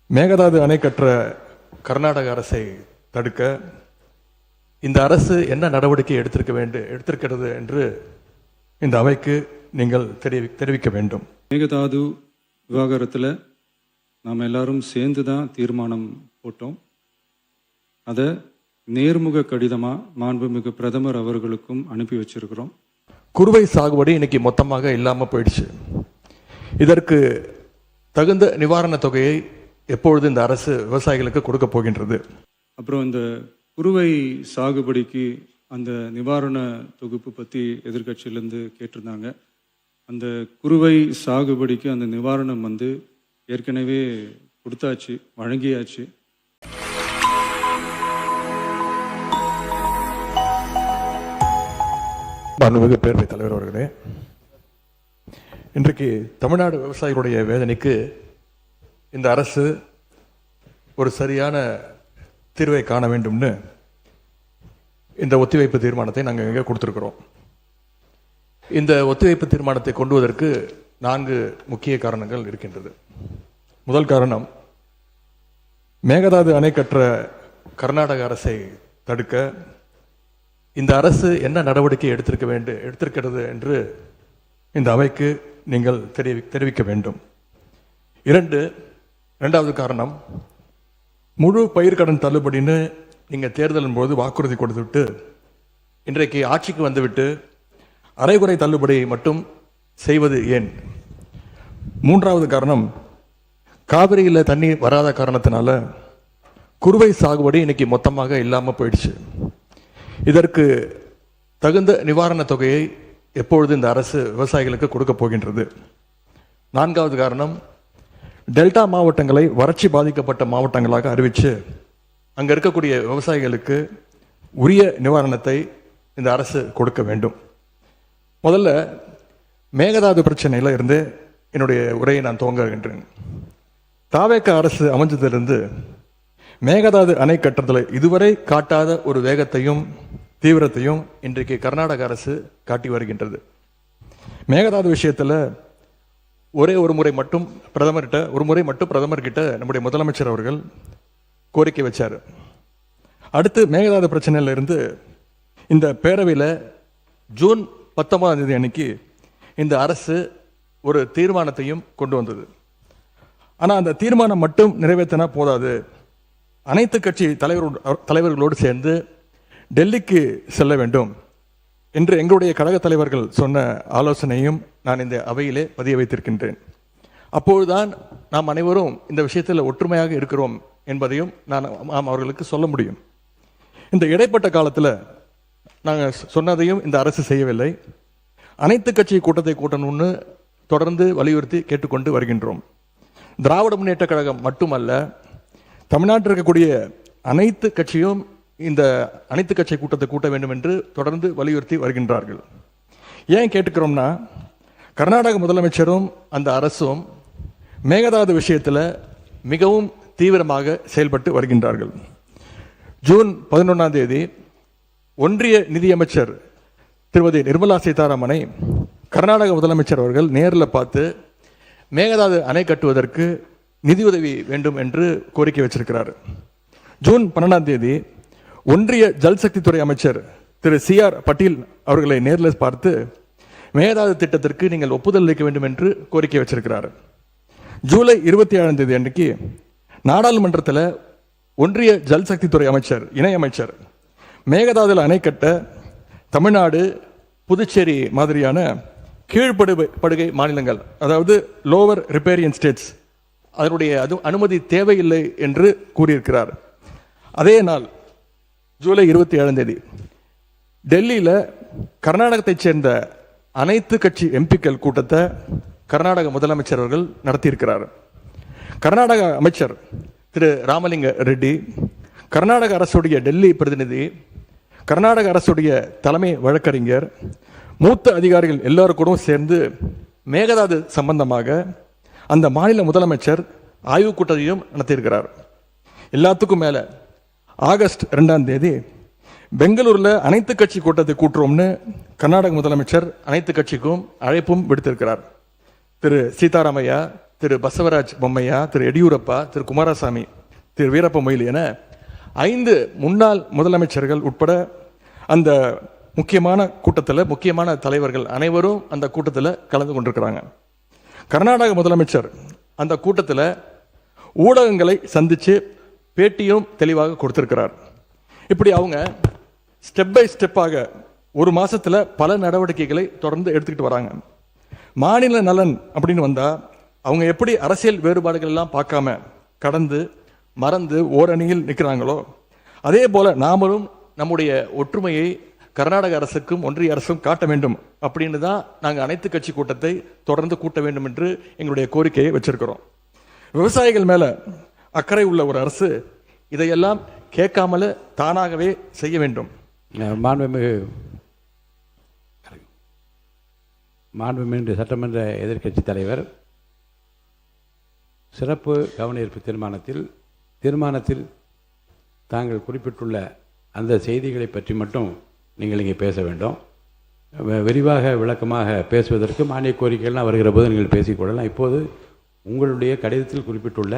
மேகதாது அணை கற்ற கர்நாடக அரசை தடுக்க இந்த அரசு என்ன நடவடிக்கை எடுத்திருக்கிறது என்று இந்த அவைக்கு நீங்கள் தெரிவிக்க வேண்டும். மேகதாது விவகாரத்தில் நாம் எல்லாரும் சேர்ந்து தான் தீர்மானம் போட்டோம். அதை நேர்முக கடிதமாக மாண்புமிகு பிரதமர் அவர்களுக்கும் அனுப்பி வச்சிருக்கிறோம். குறுவை சாகுபடி இன்னைக்கு மொத்தமாக இல்லாமல் போயிடுச்சு. இதற்கு தகுந்த நிவாரண தொகையை எப்பொழுது இந்த அரசு விவசாயிகளுக்கு கொடுக்க போகின்றது? அப்புறம் இந்த குறுவை சாகுபடிக்கு அந்த நிவாரண தொகுப்பு பற்றி எதிர்கட்சியிலேருந்து கேட்டிருந்தாங்க. அந்த குறுவை சாகுபடிக்கு அந்த நிவாரணம் ஏற்கனவே கொடுத்தாச்சு, வழங்கியாச்சு. மாண்புமிகு பேரவைத் தலைவர் அவர்களே, இன்றைக்கு தமிழ்நாடு விவசாயிகளுடைய வேதனைக்கு இந்த அரசு ஒரு சரியான தீர்வை காண வேண்டும்னு இந்த ஒத்திவைப்பு தீர்மானத்தை நாங்கள் இங்கே கொடுத்துருக்குறோம். இந்த ஒத்திவைப்பு தீர்மானத்தை கொண்டு வருவதற்கு 4 முக்கிய காரணங்கள் இருக்கின்றது. முதல் காரணம், மேகதாது அணை கற்ற கர்நாடக அரசை தடுக்க இந்த அரசு என்ன நடவடிக்கை எடுத்திருக்கிறது என்று இந்த அவைக்கு நீங்கள் தெரிவிக்க வேண்டும். இரண்டாவது காரணம், முழு பயிர்க்கடன் தள்ளுபடின்னு நீங்கள் தேர்தலின் போது வாக்குறுதி கொடுத்துவிட்டு இன்றைக்கு ஆட்சிக்கு வந்துவிட்டு அரைகுறை தள்ளுபடி மட்டும் செய்வது ஏன்? மூன்றாவது காரணம், காவிரியில் தண்ணீர் வராத காரணத்தினால குறுவை சாகுபடி இன்னைக்கு மொத்தமாக இல்லாமல் போயிடுச்சு. இதற்கு தகுந்த நிவாரண தொகையை எப்பொழுது இந்த அரசு விவசாயிகளுக்கு கொடுக்க போகின்றது? நான்காவது காரணம், டெல்டா மாவட்டங்களை வறட்சி பாதிக்கப்பட்ட மாவட்டங்களாக அறிவித்து அங்கே இருக்கக்கூடிய விவசாயிகளுக்கு உரிய நிவாரணத்தை இந்த அரசு கொடுக்க வேண்டும். முதல்ல மேகதாது பிரச்சனையில் இருந்து என்னுடைய உரையை நான் துவங்குகின்றேன். தாவேக அரசு அமைஞ்சதிலிருந்து மேகதாது அணை கட்டுறதில் இதுவரை காட்டாத ஒரு வேகத்தையும் தீவிரத்தையும் இன்றைக்கு கர்நாடக அரசு காட்டி வருகின்றது. மேகதாது விஷயத்தில் ஒரு முறை மட்டும் பிரதமர்கிட்ட நம்முடைய முதலமைச்சர் அவர்கள் கோரிக்கை வச்சார். அடுத்து மேகதாது பிரச்சனையில இருந்து இந்த பேரவையில் ஜூன் 19 அன்னைக்கு இந்த அரசு ஒரு தீர்மானத்தையும் கொண்டு வந்தது. ஆனால் அந்த தீர்மானம் மட்டும் நிறைவேற்றினா போதாது, அனைத்து கட்சி தலைவர்களோடு சேர்ந்து டெல்லிக்கு செல்ல வேண்டும் என்று எங்களுடைய கழக தலைவர்கள் சொன்ன ஆலோசனையும் நான் இந்த அவையிலே பதிய வைத்திருக்கின்றேன். அப்பொழுதுதான் நாம் அனைவரும் இந்த விஷயத்தில் ஒற்றுமையாக இருக்கிறோம் என்பதையும் நாம் அவர்களுக்கு சொல்ல முடியும். இந்த இடைப்பட்ட காலத்தில் நாங்கள் சொன்னதையும் இந்த அரசு செய்யவில்லை. அனைத்து கட்சி கூட்டத்தை கூட்டணும்னு தொடர்ந்து வலியுறுத்தி கேட்டுக்கொண்டு வருகின்றோம். திராவிட முன்னேற்ற கழகம் மட்டுமல்ல, தமிழ்நாட்டில் இருக்கக்கூடிய அனைத்து கட்சியும் இந்த அனைத்து கட்சி கூட்டத்தை கூட்ட வேண்டும் என்று தொடர்ந்து வலியுறுத்தி வருகின்றார்கள். ஏன் கேட்டுக்கிறோம்னா, கர்நாடக முதலமைச்சரும் அந்த அரசும் மேகதாது விஷயத்தில் மிகவும் தீவிரமாக செயல்பட்டு வருகின்றார்கள். ஜூன் 11 ஒன்றிய நிதியமைச்சர் திருமதி நிர்மலா சீதாராமனை கர்நாடக முதலமைச்சர் அவர்கள் நேரில் பார்த்து மேகதாது அணை கட்டுவதற்கு நிதியுதவி வேண்டும் என்று கோரிக்கை வச்சிருக்கிறார். ஜூன் 12 ஒன்றிய ஜல்சக்தி துறை அமைச்சர் திரு CR பட்டீல் அவர்களை நேரில் பார்த்து மேகதாது திட்டத்திற்கு நீங்கள் ஒப்புதல் அளிக்க வேண்டும் என்று கோரிக்கை வச்சிருக்கிறார். ஜூலை 27 அன்னைக்கு நாடாளுமன்றத்தில் ஒன்றிய ஜல்சக்தி துறை அமைச்சர் இணையமைச்சர் மேகதாதுல அணை கட்ட தமிழ்நாடு, புதுச்சேரி மாதிரியான கீழ்ப்படுகை மாநிலங்கள், அதாவது லோவர் ரிப்பேரியன் ஸ்டேட்ஸ், அதனுடைய அனுமதி தேவையில்லை என்று கூறியிருக்கிறார். அதே நாள் ஜூலை 27 டெல்லியில் கர்நாடகத்தைச் சேர்ந்த அனைத்து கட்சி எம்பிக்கள் கூட்டத்தை கர்நாடக முதலமைச்சர் அவர்கள் நடத்தியிருக்கிறார். கர்நாடக அமைச்சர் திரு ராமலிங்க ரெட்டி, கர்நாடக அரசுடைய டெல்லி பிரதிநிதி, கர்நாடக அரசுடைய தலைமை வழக்கறிஞர், மூத்த அதிகாரிகள் எல்லாருக்கூடும் சேர்ந்து மேகதாது சம்பந்தமாக அந்த மாநில முதலமைச்சர் ஆய்வுக் கூட்டத்தையும் நடத்தியிருக்கிறார். எல்லாத்துக்கும் மேலே ஆகஸ்ட் 2 பெங்களூரில் அனைத்து கட்சி கூட்டத்தை கூட்டுறோம்னு கர்நாடக முதலமைச்சர் அனைத்து கட்சிக்கும் அழைப்பும் விடுத்திருக்கிறார். திரு சீதாராமையா, திரு பசவராஜ் பொம்மையா, திரு எடியூரப்பா, திரு குமாரசாமி, திரு வீரப்ப மொய்லி என 5 முன்னாள் முதலமைச்சர்கள் உட்பட அந்த முக்கியமான கூட்டத்தில் முக்கியமான தலைவர்கள் அனைவரும் அந்த கூட்டத்தில் கலந்து கொண்டிருக்கிறாங்க. கர்நாடக முதலமைச்சர் அந்த கூட்டத்தில் ஊடகங்களை சந்தித்து பேட்டியும் தெளிவாக கொடுத்திருக்கிறார். இப்படி அவங்க ஸ்டெப் பை ஸ்டெப்பாக ஒரு மாசத்துல பல நடவடிக்கைகளை தொடர்ந்து எடுத்துக்கிட்டு வராங்க. மாநில நலன் அப்படின்னு வந்தா அவங்க எப்படி அரசியல் வேறுபாடுகள் எல்லாம் பார்க்காம கடந்து மறந்து ஓரணியில் நிற்கிறாங்களோ அதே போல நாமளும் நம்முடைய ஒற்றுமையை கர்நாடக அரசுக்கும் ஒன்றிய அரசும் காட்ட வேண்டும் அப்படின்னு தான் நாங்கள் அனைத்து கட்சி கூட்டத்தை தொடர்ந்து கூட்ட வேண்டும் என்று எங்களுடைய கோரிக்கையை வச்சிருக்கிறோம். விவசாயிகள் மேல அக்கறை உள்ள ஒரு அரசு இதையெல்லாம் கேட்காமல தானாகவே செய்ய வேண்டும். மாண்புமிகு சட்டமன்ற எதிர்க்கட்சி தலைவர் சிறப்பு கவன ஈர்ப்பு தீர்மானத்தில் தாங்கள் குறிப்பிட்டுள்ள அந்த செய்திகளை பற்றி மட்டும் நீங்கள் இங்கே பேச வேண்டும். விரிவாக விளக்கமாக பேசுவதற்கு மானிய கோரிக்கைகள்லாம் வருகிற போது நீங்கள் பேசிக்கொள்ளலாம். இப்போது உங்களுடைய கடிதத்தில் குறிப்பிட்டுள்ள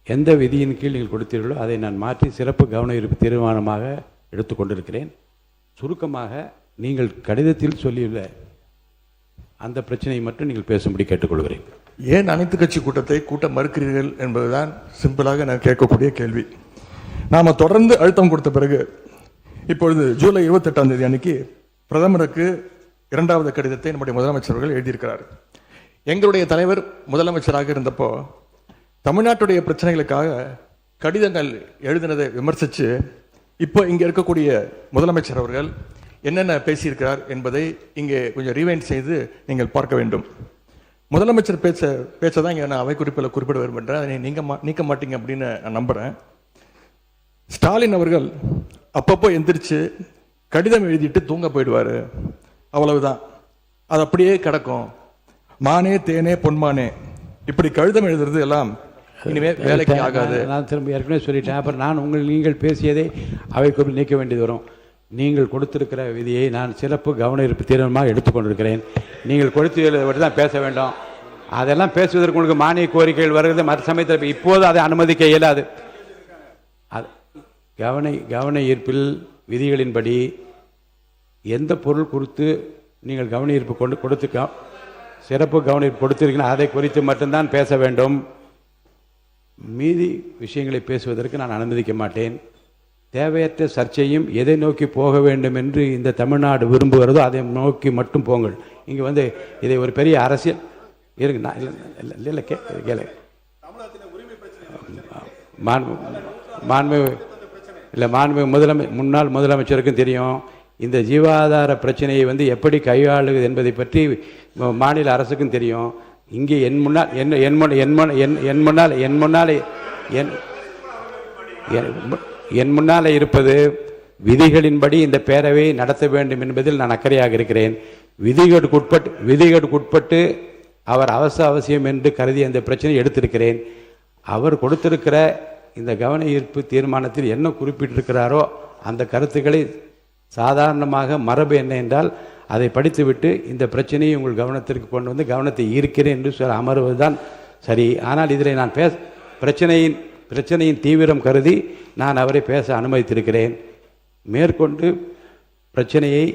எந்த விதியின் கீழ் நீங்கள் கொடுத்தீர்களோ அதை நான் மாற்றி சிறப்பு கவன ஈர்ப்பு தீர்மானமாக எடுத்துக்கொண்டிருக்கிறேன். சுருக்கமாக நீங்கள் கடிதத்தில் சொல்லியுள்ள அந்த பிரச்சனையை மட்டும் நீங்கள் பேசும்படி கேட்டுக்கொள்கிறேன். ஏன் அனைத்து கட்சி கூட்டத்தை கூட்ட மறுக்கிறீர்கள் என்பதுதான் சிம்பிளாக நான் கேட்கக்கூடிய கேள்வி. நாம தொடர்ந்து அழுத்தம் கொடுத்த பிறகு இப்பொழுது ஜூலை 28ஆம் தேதி அன்னைக்கு பிரதமருக்கு 2வது கடிதத்தை நம்முடைய முதலமைச்சர்கள் எழுதியிருக்கிறார். எங்களுடைய தலைவர் முதலமைச்சராக இருந்தப்போ தமிழ்நாட்டுடைய பிரச்சனைகளுக்காக கடிதங்கள் எழுதினதை விமர்சித்து இப்போ இங்கே இருக்கக்கூடிய முதலமைச்சர் அவர்கள் என்னென்ன பேசியிருக்கிறார் என்பதை இங்கே கொஞ்சம் ரீவைண்ட் செய்து நீங்கள் பார்க்க வேண்டும். முதலமைச்சர் பேச்சை தான் இங்கே நான் அவை குறிப்பில் குறிப்பிட விரும்புகிறேன். அதை நீக்க மாட்டீங்க அப்படின்னு நான் நம்புகிறேன். ஸ்டாலின் அவர்கள் அப்பப்போ எந்திரிச்சு கடிதம் எழுதிட்டு தூங்க போயிடுவார், அவ்வளவுதான், அது அப்படியே கிடக்கும். மானே தேனே பொன்மானே இப்படி கடிதம் எழுதுறது எல்லாம் இனிமே வேலைக்கு ஆகாது. நான் திரும்ப ஏற்கனவே சொல்லிட்டேன். அப்புறம் நீங்கள் பேசியதை அவை குறிப்பில் நீக்க வேண்டியது வரும். நீங்கள் கொடுத்திருக்கிற விதியை நான் சிறப்பு கவன ஈர்ப்பு தீர்மானமாக எடுத்துக்கொண்டிருக்கிறேன். நீங்கள் கொடுத்து தான் பேச வேண்டும். அதெல்லாம் பேசுவதற்கு உங்களுக்கு மானிய கோரிக்கைகள் வருகிறது. மற்ற சமயத்தில் இப்போது அதை அனுமதிக்க இயலாது. கவன ஈர்ப்பில் விதிகளின்படி எந்த பொருள் குறித்து நீங்கள் கவன ஈர்ப்பு கொடுத்து சிறப்பு கவன ஈர்ப்பு கொடுத்திருக்கீங்க அதை குறித்து மட்டும்தான் பேச வேண்டும். மீதி விஷயங்களை பேசுவதற்கு நான் அனுமதிக்க மாட்டேன். தேவையற்ற சர்ச்சையும் எதை நோக்கி போக வேண்டும் என்று இந்த தமிழ்நாடு விரும்புகிறதோ அதை நோக்கி மட்டும் போங்கள். இங்கே இதை ஒரு பெரிய அரசியல் இருக்கு. நான் இல்லை கேளு முன்னாள் முதலமைச்சருக்கும் தெரியும் இந்த ஜீவாதார பிரச்சனையை எப்படி கையாளுவது என்பதை பற்றி மாநில அரசுக்கும் தெரியும். இங்கே என் முன்னாலே இருப்பது விதிகளின்படி இந்த பேரவையை நடத்த வேண்டும் என்பதில் நான் அக்கறையாக இருக்கிறேன். விதிகளுக்குட்பட்டு அவர் அவசியம் என்று கருதி அந்த பிரச்சனையை எடுத்திருக்கிறேன். அவர் கொடுத்திருக்கிற இந்த கவன ஈர்ப்பு தீர்மானத்தில் என்ன குறிப்பிட்டிருக்கிறாரோ அந்த கருத்துக்களை சாதாரணமாக மரபு என்ன என்றால் அதை படித்துவிட்டு இந்த பிரச்சனையை உங்கள் கவனத்திற்கு கொண்டு வந்து கவனத்தை ஈர்க்கிறேன் என்று சொல்ல அமர்வதுதான் சரி. ஆனால் இதில் நான் பிரச்சனையின் தீவிரம் கருதி நான் அவரை பேச அனுமதித்திருக்கிறேன். மேற்கொண்டு பிரச்சனையை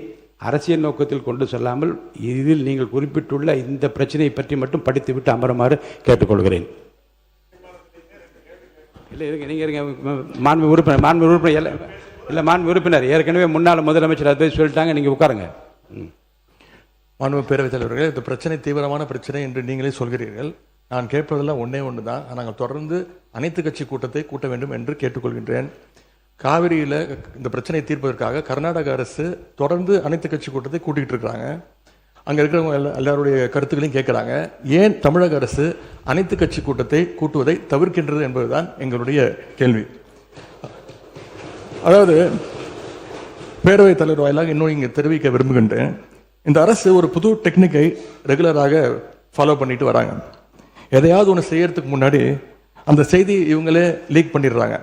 அரசியல் நோக்கத்தில் கொண்டு செல்லாமல் இதில் நீங்கள் குறிப்பிட்டுள்ள இந்த பிரச்சனையை பற்றி மட்டும் படித்துவிட்டு அமருமாறு கேட்டுக்கொள்கிறேன். இல்லை இருங்க, நீங்கள் இருங்க. மாண்பு உறுப்பினர் ஏற்கனவே முன்னாள் முதலமைச்சர் அதை சொல்லிட்டாங்க, நீங்கள் உட்காருங்க. மாண்பு பேரவைத் தலைவர்கள், இந்த பிரச்சனை தீவிரமான பிரச்சனை என்று நீங்களே சொல்கிறீர்கள். நான் கேட்பதெல்லாம் ஒன்று தான். நாங்கள் தொடர்ந்து அனைத்து கட்சி கூட்டத்தை கூட்ட வேண்டும் என்று கேட்டுக்கொள்கின்றேன். காவிரியில் இந்த பிரச்சனையை தீர்ப்பதற்காக கர்நாடக அரசு தொடர்ந்து அனைத்து கட்சி கூட்டத்தை கூட்டிகிட்டு இருக்கிறாங்க. அங்கே இருக்கிறவங்க எல்லாருடைய கருத்துக்களையும் கேட்குறாங்க. ஏன் தமிழக அரசு அனைத்து கட்சி கூட்டத்தை கூட்டுவதை தவிர்க்கின்றது என்பதுதான் எங்களுடைய கேள்வி. அதாவது பேரவைத் தலைவர் வாயிலாக இன்னும் இங்கே தெரிவிக்க விரும்புகின்றேன். இந்த அரசு ஒரு புது டெக்னிக்கை ரெகுலராக ஃபாலோ பண்ணிட்டு வராங்க. எதையாவது ஒன்று செய்யறதுக்கு முன்னாடி அந்த செய்தி இவங்களே லீக் பண்ணிடுறாங்க.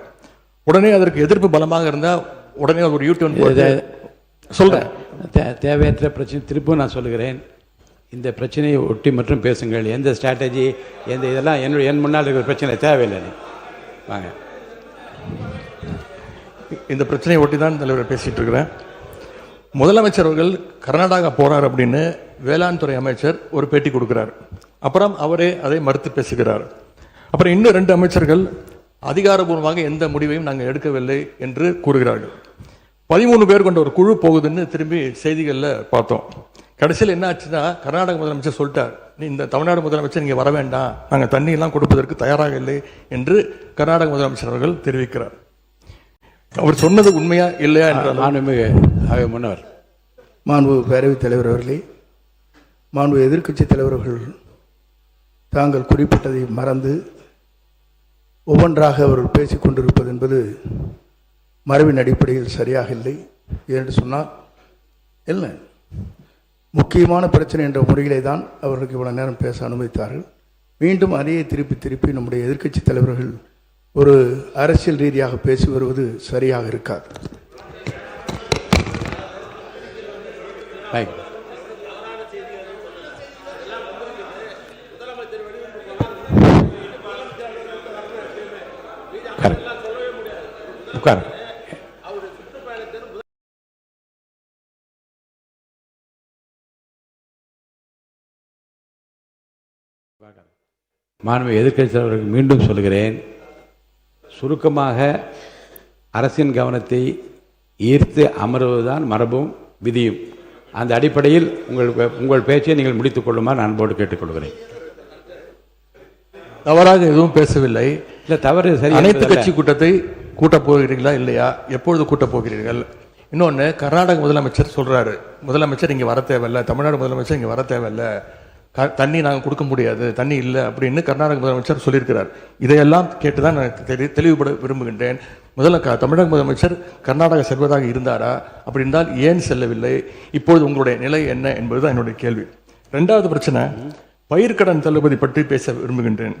உடனே அதற்கு எதிர்ப்பு பலமாக இருந்தால் உடனே ஒரு யூடியூன் சொல்றேன். தேவையற்ற பிரச்சனை திருப்பும் நான் சொல்லுகிறேன். இந்த பிரச்சனையை ஒட்டி மற்றும் பேசுங்கள். எந்த ஸ்ட்ராட்டஜி எந்த இதெல்லாம் என் முன்னால் இருக்கிற பிரச்சனை தேவையில்லை. வாங்க. இந்த பிரச்சனையை ஒட்டி தான் தலைவர் பேசிட்டு இருக்கிறேன். முதலமைச்சர் அவர்கள் கர்நாடகா போறார் அப்படின்னு வேளாண் துறை அமைச்சர் ஒரு பேட்டி கொடுக்கிறார். அப்புறம் அவரே அதை மறுத்து பேசுகிறார். அப்புறம் இன்னும் 2 அமைச்சர்கள் அதிகாரபூர்வமாக எந்த முடிவையும் நாங்கள் எடுக்கவில்லை என்று கூறுகிறார்கள். 13 பேர் கொண்ட ஒரு குழு போகுதுன்னு திரும்பி செய்திகளில் பார்த்தோம். கடைசியில் என்ன ஆச்சுன்னா, கர்நாடக முதலமைச்சர் சொல்லிட்டார், இந்த தமிழ்நாடு முதலமைச்சர் இங்கே வர வேண்டாம், நாங்கள் தண்ணியெல்லாம் கொடுப்பதற்கு தயாராக இல்லை என்று கர்நாடக முதலமைச்சர் அவர்கள் தெரிவிக்கிறார். அவர் சொன்னது உண்மையா இல்லையா என்றால் முன்னவர் மாண்பு பேரவைத் தலைவர் அவர்களே, மாண்பு எதிர்க்கட்சி தலைவர்கள் தாங்கள் குறிப்பிட்டதை மறந்து ஒவ்வொன்றாக அவர்கள் பேசிக் கொண்டிருப்பது என்பது மரபின் அடிப்படையில் சரியாக இல்லை. என்று சொன்னால் இல்லை, முக்கியமான பிரச்சனை என்ற முறையிலே தான் அவர்களுக்கு இவ்வளவு நேரம் பேச அனுமதித்தார்கள். மீண்டும் அதையே திருப்பி நம்முடைய எதிர்க்கட்சி தலைவர்கள் ஒரு அரசியல் ரீதியாக பேசி வருவது சரியாக இருக்காது. மாண்பு எதிர்க்கட்சி தலைவர்களுக்கு மீண்டும் சொல்கிறேன், சுருக்கமாக அரசின் கவனத்தை ஈர்த்து அமர்வதுதான் மரபும் விதியும். அந்த அடிப்படையில் உங்கள் பேச்சை நீங்கள் முடித்துக் கொள்ளுமாறு அன்போடு கேட்டுக்கொள்கிறேன். தவறாக எதுவும் பேசவில்லை. இல்லை, தவறு சரி. அனைத்து கட்சி கூட்டத்தை கூட்டப் போகிறீர்களா இல்லையா, எப்பொழுது கூட்டப் போகிறீர்கள்? இன்னொன்று, கர்நாடக முதலமைச்சர் சொல்றாரு, முதலமைச்சர் இங்கே வர தேவையில்லை, தமிழ்நாடு முதலமைச்சர் இங்கே வர தேவையில்லை, தண்ணி நாங்கள் கொடுக்க முடியாது, தண்ணி இல்லை அப்படின்னு கர்நாடக முதலமைச்சர் சொல்லியிருக்கிறார். இதையெல்லாம் கேட்டுதான் நான் தெளிவுபட விரும்புகின்றேன். முதல்ல தமிழக முதலமைச்சர் கர்நாடகா செல்வதாக இருந்தாரா? அப்படி இருந்தால் ஏன் செல்லவில்லை? இப்பொழுது உங்களுடைய நிலை என்ன என்பதுதான் என்னுடைய கேள்வி. 2வது பிரச்சனை, பயிர்க்கடன் தள்ளுபடி பற்றி பேச விரும்புகின்றேன்.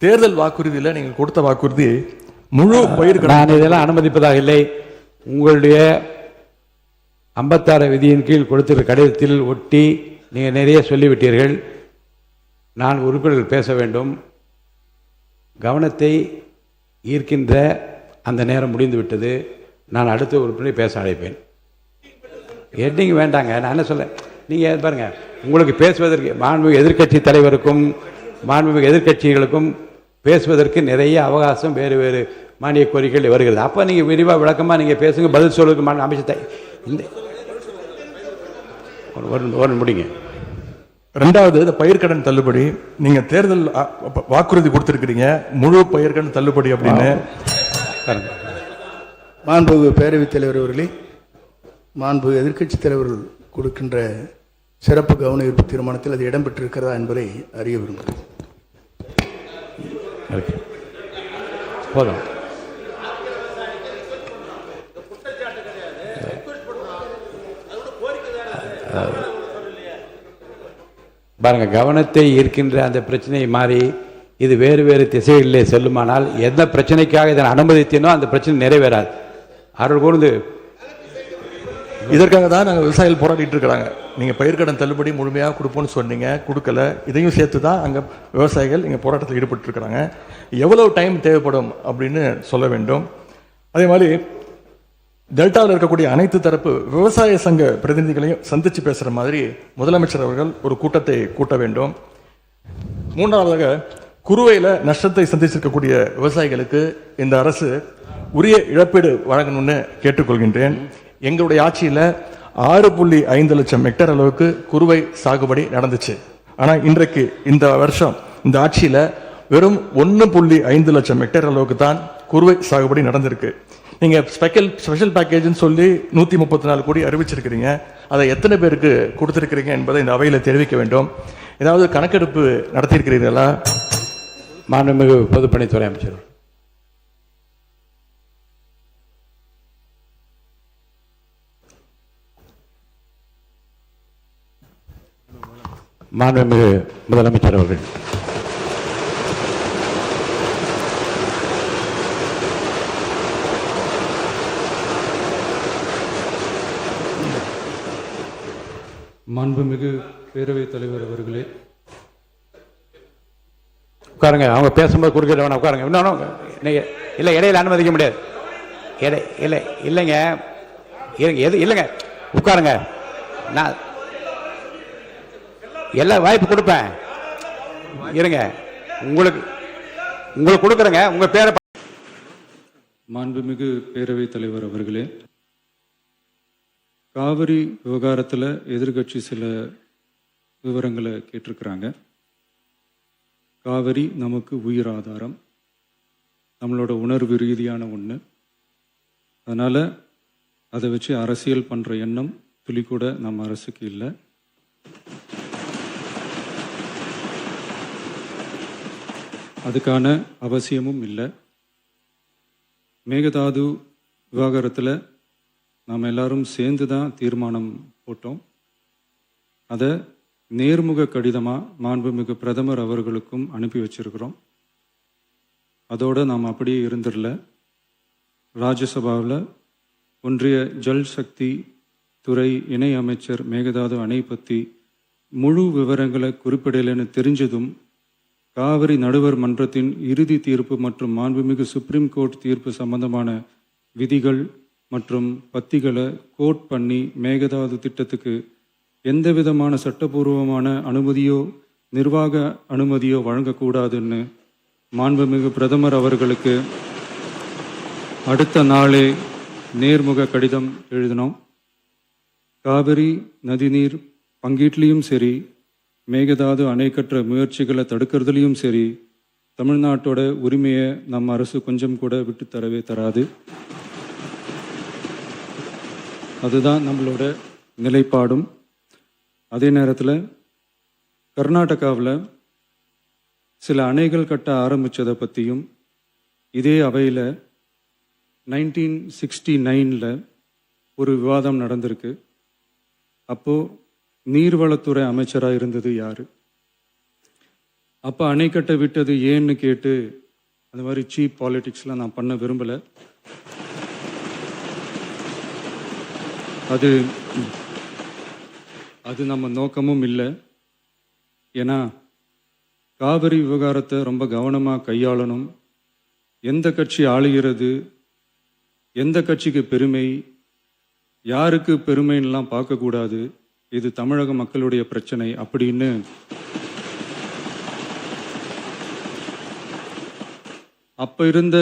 தேர்தல் வாக்குறுதியில் நீங்கள் கொடுத்த வாக்குறுதி முழு பயிர்க்கடன். நான் இதெல்லாம் அனுமதிப்பதாக இல்லை. உங்களுடைய 56 விதியின் கீழ் கொடுத்திருக்கிற கடிதத்தில் ஒட்டி நீங்கள் நிறைய சொல்லிவிட்டீர்கள். நான் உறுப்பினர்கள் பேச வேண்டும். கவனத்தை ஈர்க்கின்ற அந்த நேரம் முடிந்து விட்டது. நான் அடுத்த உறுப்பினரை பேச அழைப்பேன். ஹெட்டிங் வேண்டாங்க, நான் என்ன சொல்ல, நீங்கள் பாருங்க, உங்களுக்கு பேசுவதற்கு மாண்புமிகு எதிர்க்கட்சி தலைவருக்கும் மாண்புமிகு எதிர்க்கட்சிகளுக்கும் பேசுவதற்கு நிறைய அவகாசம் வேறு வேறு மானிய கோரிக்கைகள் வருகிறது. அப்போ நீங்கள் விரிவாக விளக்கமாக நீங்கள் பேசுங்க, பதில் சொல்வதற்கு அமைச்சத்தை இந்த ஒரு முடிங்க. 2வது, இந்த பயிர்க்கடன் தள்ளுபடி நீங்க தேர்தல் வாக்குறுதி கொடுத்திருக்கிறீங்க, முழு பயிர்க்கடன் தள்ளுபடி அப்படின்னு. மாண்பு பேரவைத் தலைவர் அவர்களே, மாண்பு எதிர்க்கட்சி தலைவர்கள் கொடுக்கின்ற சிறப்பு கவன ஈர்ப்பு தீர்மானத்தில் அது இடம்பெற்றிருக்கிறதா என்பதை அறிய விரும்புகிறேன். போதும். பாருங்க, கவனத்தை ஈர்க்கின்ற அந்த பிரச்சனையை மாறி இது வேறு வேறு திசைகளிலே செல்லுமானால் எந்த பிரச்சனைக்காக இதனை அனுமதித்தனோ அந்த பிரச்சனை நிறைவேறாது. அவர்கள் கூர்ந்து இதற்காக தான் நாங்கள் விவசாயிகள் போராடிட்டு இருக்கிறாங்க. நீங்கள் பயிர்க்கடன் தள்ளுபடி முழுமையாக கொடுப்போம்னு சொன்னீங்க, கொடுக்கல. இதையும் சேர்த்து தான் அங்கே விவசாயிகள் இங்கே போராட்டத்தில் ஈடுபட்டு இருக்கிறாங்க. எவ்வளவு டைம் தேவைப்படும் அப்படின்னு சொல்ல வேண்டும். அதே மாதிரி டெல்டாவில் இருக்கக்கூடிய அனைத்து தரப்பு விவசாய சங்க பிரதிநிதிகளையும் சந்திச்சு பேசுகிற மாதிரி முதலமைச்சர் அவர்கள் ஒரு கூட்டத்தை கூட்ட வேண்டும். 3வதாக, குறுவையில் நஷ்டத்தை சந்திச்சிருக்கக்கூடிய விவசாயிகளுக்கு இந்த அரசு உரிய இழப்பீடு வழங்கணும்னு கேட்டுக்கொள்கின்றேன். எங்களுடைய ஆட்சியில் 6.5 லட்சம் ஹெக்டேர் அளவுக்கு குறுவை சாகுபடி நடந்துச்சு. ஆனால் இன்றைக்கு இந்த வருஷம் இந்த ஆட்சியில் வெறும் 1.5 லட்சம் ஹெக்டேர் அளவுக்கு தான் குறுவை சாகுபடி நடந்திருக்கு. நீங்கள் ஸ்பெஷல் பேக்கேஜ்னு சொல்லி 134 கோடி அறிவிச்சிருக்கிறீங்க. அதை எத்தனை பேருக்கு கொடுத்துருக்கிறீங்க என்பதை இந்த அவையில் தெரிவிக்க வேண்டும். ஏதாவது கணக்கெடுப்பு நடத்தியிருக்கிறீர்களா? மாண்புமிகு பொதுப்பணித்துறை அமைச்சர். மாண்புமிகு முதலமைச்சர் அவர்கள். மாண்புமிகு பேரவைத் தலைவர் அவர்களே, உட்காருங்க. அவங்க பேசும்போது குறுக்கிட வேணாம், உட்காருங்க. இன்னொன்று நீங்கள் இல்லை, இடையில அனுமதிக்க முடியாது. இல்லை இல்லைங்க, இல்லைங்க, உட்காருங்க. நான் எல்லா வாய்ப்பு கொடுப்பேன், இருங்க. உங்களுக்கு கொடுக்குறேங்க. உங்கள் பேரை மாண்புமிகு பேரவைத் தலைவர் அவர்களே, காவிரி விவகாரத்தில் எதிர்க்கட்சி சில விவரங்களை கேட்டிருக்கிறாங்க. காவிரி நமக்கு உயிர் ஆதாரம், நம்மளோட உணர்வு ரீதியான ஒன்று. அதனால் அதை வச்சு அரசியல் பண்ணுற எண்ணம் துளி கூட நம்ம அரசுக்கு இல்லை. அதுக்கான அவசியமும் இல்லை. மேகதாது விவகாரத்தில் நாம் எல்லாரும் சேர்ந்து தான் தீர்மானம் போட்டோம். அதை நேர்முக கடிதமாக மாண்புமிகு பிரதமர் அவர்களுக்கும் அனுப்பி வச்சிருக்கிறோம். அதோடு நாம் அப்படியே இருந்துடல. ராஜ்யசபாவில் ஒன்றிய ஜல் சக்தி துறை இணை அமைச்சர் மேகதாது அணை பற்றி முழு விவரங்களை குறிப்பிடலைன்னு தெரிஞ்சதும் காவிரி நடுவர் மன்றத்தின் இறுதி தீர்ப்பு மற்றும் மாண்புமிகு சுப்ரீம் கோர்ட் தீர்ப்பு சம்பந்தமான விதிகள் மற்றும் பத்திகளை கோட் பண்ணி மேகதாது திட்டத்துக்கு எந்த விதமான சட்டபூர்வமான அனுமதியோ நிர்வாக அனுமதியோ வழங்கக்கூடாதுன்னு மாண்புமிகு பிரதமர் அவர்களுக்கு அடுத்த நாளே நேர்முக கடிதம் எழுதினோம். காவிரி நதிநீர் பங்கீட்லேயும் சரி, மேகதாது அணை கட்டுற முயற்சிகளை தடுக்கிறதுலையும் சரி, தமிழ்நாட்டோட உரிமையை நம்ம அரசு கொஞ்சம் கூட விட்டு தரவே தராது. அதுதான் நம்மளோட நிலைப்பாடும். அதே நேரத்தில் கர்நாடகாவில் சில அணைகள் கட்ட ஆரம்பித்ததை பற்றியும் இதே அவையில் 1969 ஒரு விவாதம் நடந்திருக்கு. அப்போது நீர்வளத்துறை அமைச்சராக இருந்தது யார்? அப்போ அணை கட்ட விட்டது ஏன்னு கேட்டு அந்த மாதிரி சீப் பாலிடிக்ஸ்லாம் நான் பண்ண விரும்பலை. அது நம்ம நோக்கமும் இல்லை. ஏன்னா காவிரி விவகாரத்தை ரொம்ப கவனமாக கையாளணும். எந்த கட்சி ஆளுகிறது, எந்த கட்சிக்கு பெருமை, யாருக்கு பெருமைன்னெலாம் பார்க்கக்கூடாது. இது தமிழக மக்களுடைய பிரச்சனை அப்படின்னு அப்போ இருந்த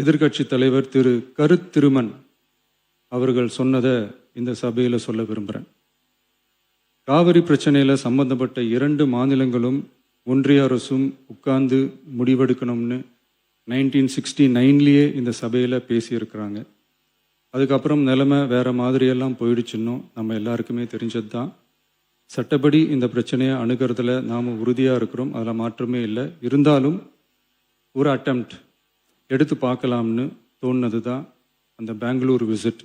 எதிர்க்கட்சி தலைவர் திரு கருத்திருமன் அவர்கள் சொன்னதை இந்த சபையில் சொல்ல விரும்புகிறேன். காவிரி பிரச்சனையில் சம்பந்தப்பட்ட 2 மாநிலங்களும் ஒன்றிய அரசும் உட்கார்ந்து முடிவெடுக்கணும்னு 1969 இந்த சபையில் பேசியிருக்கிறாங்க. அதுக்கப்புறம் நிலைமை வேறு மாதிரியெல்லாம் போயிடுச்சுன்னும் நம்ம எல்லாருக்குமே தெரிஞ்சது தான். சட்டப்படி இந்த பிரச்சனையை அணுகிறதுல நாம் உறுதியாக இருக்கிறோம், அதில் மாற்றமே இல்லை. இருந்தாலும் ஒரு அட்டெம்ப்ட் எடுத்து பார்க்கலாம்னு தோணுனது தான் அந்த பெங்களூர் விசிட்.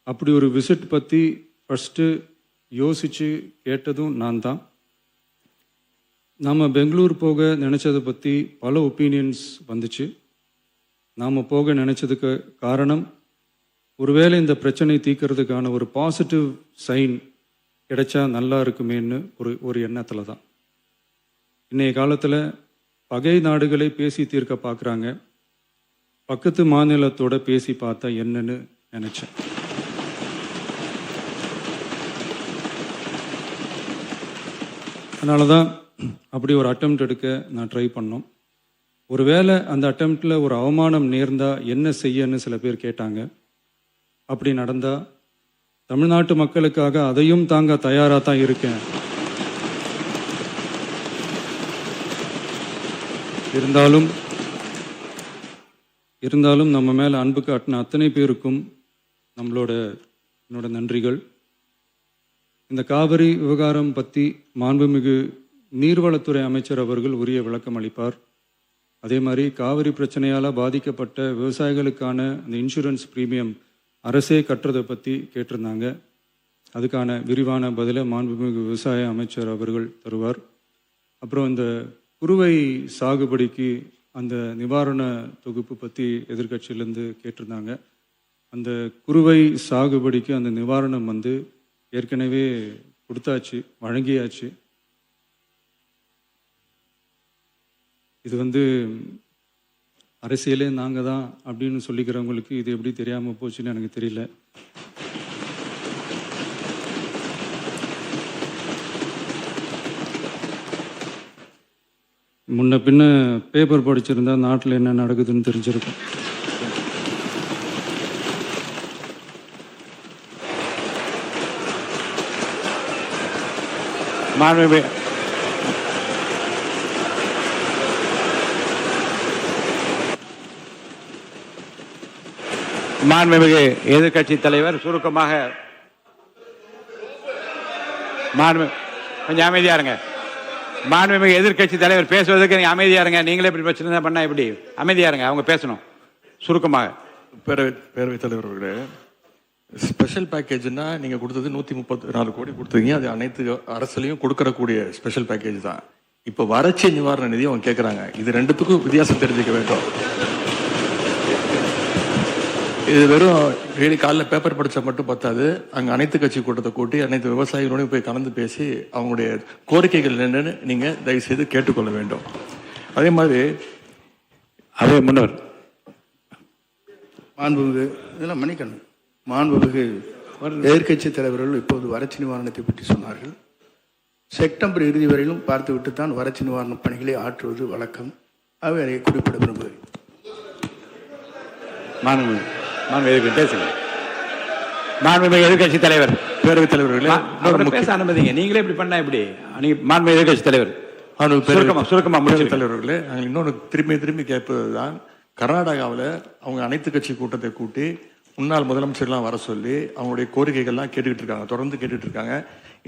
அப்படி ஒரு விசிட் பற்றி ஃபஸ்ட்டு யோசித்து கேட்டதும் நான் தான். நாம் பெங்களூர் போக நினச்சதை பற்றி பல ஒப்பீனியன்ஸ் வந்துச்சு. நாம் போக நினச்சதுக்கு காரணம், ஒருவேளை இந்த பிரச்சனை தீர்க்கறதுக்கான ஒரு பாசிட்டிவ் சைன் கிடைச்சா நல்லா இருக்குமேன்னு ஒரு எண்ணத்தில் தான். இன்றைய காலத்தில் பகை நாடுகளை பேசி தீர்க்க பார்க்குறாங்க, பக்கத்து மாநிலத்தோட பேசி பார்த்தா என்னன்னு நினச்சேன். அதனால தான் அப்படி ஒரு அட்டெம்ப்ட் எடுக்க நான் ட்ரை பண்ணோம். ஒருவேளை அந்த அட்டெம்ப்டில் ஒரு அவமானம் நேர்ந்தால் என்ன செய்யன்னு சில பேர் கேட்டாங்க. அப்படி நடந்தால் தமிழ்நாட்டு மக்களுக்காக அதையும் தாங்க தயாராக தான் இருக்கேன். இருந்தாலும் நம்ம மேலே அன்பு காட்டின அத்தனை பேருக்கும் என்னோட நன்றிகள். இந்த காவிரி விவகாரம் பற்றி மாண்புமிகு நீர்வளத்துறை அமைச்சர் அவர்கள் உரிய விளக்கம் அளிப்பார். அதே மாதிரி காவிரி பிரச்சனையால் பாதிக்கப்பட்ட விவசாயிகளுக்கான அந்த இன்சூரன்ஸ் ப்ரீமியம் அரசே கட்டுறதை பற்றி கேட்டிருந்தாங்க. அதுக்கான விரிவான பதிலை மாண்புமிகு விவசாய அமைச்சர் அவர்கள் தருவார். அப்புறம் இந்த குறுவை சாகுபடிக்கு அந்த நிவாரண தொகுப்பு பற்றி எதிர்க்கட்சியிலேருந்து கேட்டிருந்தாங்க. அந்த குறுவை சாகுபடிக்கு அந்த நிவாரணம் ஏற்கனவே கொடுத்தாச்சு, வழங்கியாச்சு. இது அரசியலே நாங்கள் தான் அப்படின்னு சொல்லிக்கிறவங்களுக்கு இது எப்படி தெரியாமல் போச்சுன்னு எனக்கு தெரியல. முன்ன பின்ன பேப்பர் படிச்சிருந்தா நாட்டில் என்ன நடக்குதுன்னு தெரிஞ்சிருக்கும். மாண்புமிகு எதிர்க்கட்சி தலைவர் சுருக்கமாக கொஞ்சம் அமைதியா இருங்க. மாண்புமிகு எதிர்க்கட்சி தலைவர் பேசுவதற்கு நீங்க அமைதியா இருங்க. நீங்களே இப்படி பிரச்சனை பண்ணா எப்படி? அமைதியா இருங்க, அவங்க பேசணும் சுருக்கமாக. பேரவைத் தலைவர் அவர்களே, ஸ்பெஷல் பேக்கேஜ்னா நீங்க கொடுத்தது 134 கோடி கொடுத்தீங்க. அது அனைத்து அரசுலையும் கொடுக்கறக்கூடிய ஸ்பெஷல் பேக்கேஜ் தான். இப்ப வறட்சி நிவாரண நிதி அவங்க கேட்கறாங்க. இது ரெண்டுத்துக்கும் வித்தியாசம் தெரிஞ்சுக்க வேண்டும். இது வெறும் காலைல பேப்பர் படிச்சா மட்டும் பத்தாது. அங்க அனைத்து கட்சி கூட்டத்தை கூட்டி அனைத்து விவசாயிகளோடையும் போய் கலந்து பேசி அவங்களுடைய கோரிக்கைகள் என்னன்னு நீங்க தயவு செய்து கேட்டுக்கொள்ள வேண்டும். அதே மாதிரி முன்னர் மாண்புமிகு இதெல்லாம் மன்னிக்கணும். மாண்புமிகு எதிர்க்கட்சி தலைவர்கள் இப்போது வறட்சி நிவாரணத்தை பற்றி சொன்னார்கள். செப்டம்பர் இறுதி வரையிலும் பார்த்துவிட்டு தான் வறட்சி நிவாரண பணிகளை ஆற்றுவது வழக்கம். அவை அதை குறிப்பிட விரும்புகிறேன். எதிர்கட்சி தலைவர், பேரவைத் தலைவர்களே, பேச அனுமதிங்க. நீங்களே இப்படி பண்ணா எப்படி? மாண்புமிகு எதிர்கட்சி தலைவர் சுருக்கமா தலைவர்களே, நாங்கள் இன்னொன்று திரும்பி கேட்பதுதான், கர்நாடகாவில் அவங்க அனைத்து கட்சி கூட்டத்தை கூட்டி முன்னாள் முதலமைச்சர்லாம் வர சொல்லி அவங்களுடைய கோரிக்கைகள்லாம் கேட்டுக்கிட்டு இருக்காங்க, தொடர்ந்து கேட்டுட்டு இருக்காங்க.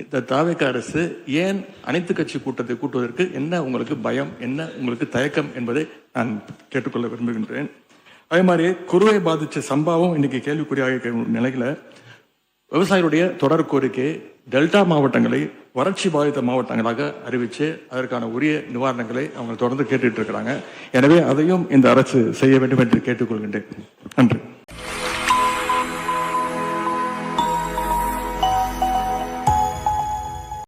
இந்த தாவேக்கா அரசு ஏன் அனைத்து கட்சி கூட்டத்தை கூட்டுவதற்கு என்ன உங்களுக்கு பயம், என்ன உங்களுக்கு தயக்கம் என்பதை நான் கேட்டுக்கொள்ள விரும்புகின்றேன். அதே மாதிரி குறுவை பாதித்த சம்பவம் இன்னைக்கு கேள்விக்குறியாக நிலையில விவசாயிகளுடைய தொடர் கோரிக்கை டெல்டா மாவட்டங்களை வறட்சி பாதித்த மாவட்டங்களாக அறிவித்து அதற்கான உரிய நிவாரணங்களை அவங்க தொடர்ந்து கேட்டுட்டு இருக்கிறாங்க. எனவே அதையும் இந்த அரசு செய்ய வேண்டும் என்று கேட்டுக்கொள்கின்றேன். நன்றி.